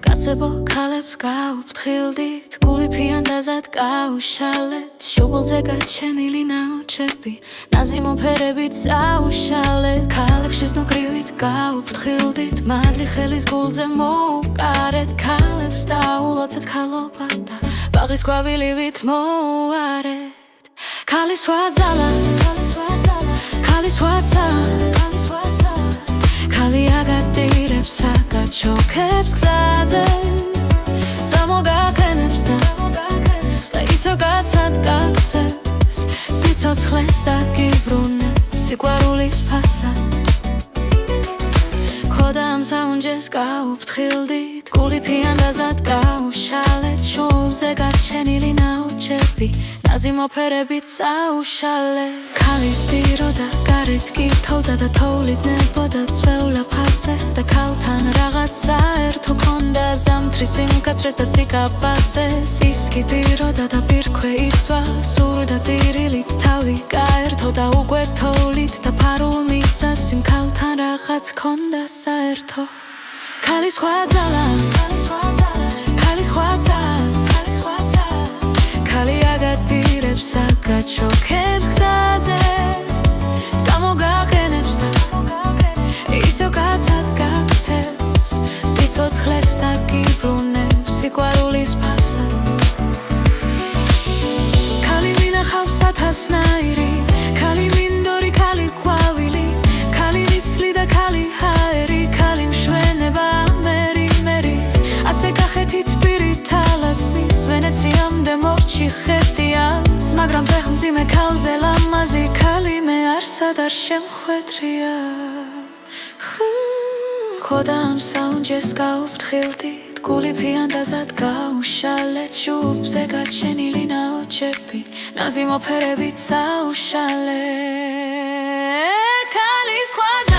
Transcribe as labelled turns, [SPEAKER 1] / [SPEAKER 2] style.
[SPEAKER 1] კაცებო ქალებს გაუფრთხილდით, გული ფიანდაზად გაუშალეთ, შუბლზე გაჩენილი ნაოჭები, ნაზიმო ფერებით წაუშალეთ. ქალებს შეზნოგრივით გაუფრთხილდით, მადლი ხელის გულზე მოუკარეთ. ქალებს დაულოცეთ ქალობა და ბაღის ყვავილივით მოუარეთ. ქალის ვაძალა, ქალის ვაცა, ქალი აგატირებს აგაჩოქებს გზაზე, წამოგაყენებს და ისო კაცად გაქცევს, სიცოცხლეს დაგიბრუნებს სიყვარულის ფასად. ხოდა ამ საუნჯეს გაუფრთხილდით, გული ფიანდაზად გაუშალეთ, შუბლზე გაჩენილი ნაოჭები, ნაზიმო ფერებით წაუშალეთ. ქალი დიროდა, გარეთ გირთოვდა და თოვლით ნებოდა ძველაფაზე და ქალთან რაღაც საერთო ქონდა, ზამთრის სიმკაცრეს და სიკაპასეს. ის კი დიროდა და პირქვე იცვა, სურდა დირილით თავი გაერთოდა, უკვე თოვლით და ფარულ მიწას იმ ქალთან რაღაც ქონდა საერთო. ქალის ვაძალა, ქალის ვაცა, ქალი აგატირებს აგაჩოქებს გზაზე, წამოგაყენებს და ისო კაცად გაქცევს, სიცოცხლეს დაგიბრუნებს სიყვარულის ფასად. ქალი მინახავს ათასნაირი, ქალი მინდორი, ქალი ყვავილი, ქალი ნისლი და ქალი ჰაერი, ქალი მშვენება მერი-მერის, ასე გახეთით პირით ალაცნის, ვენეციამდე მორჩი ხერტიას, მაგრამ ფეხმძიმე ქალზე ლამაზი ქალი მე არსად არ შემხვედრია. ხოდა ამ საუნჯეს გაუფრთხილდით, გული ფიანდაზად გაუშალეთ, შუბლზე გაჩენილი ნაოჭები, ნაზიმო ფერებით წაუშალეთ. ქალის ვაძალა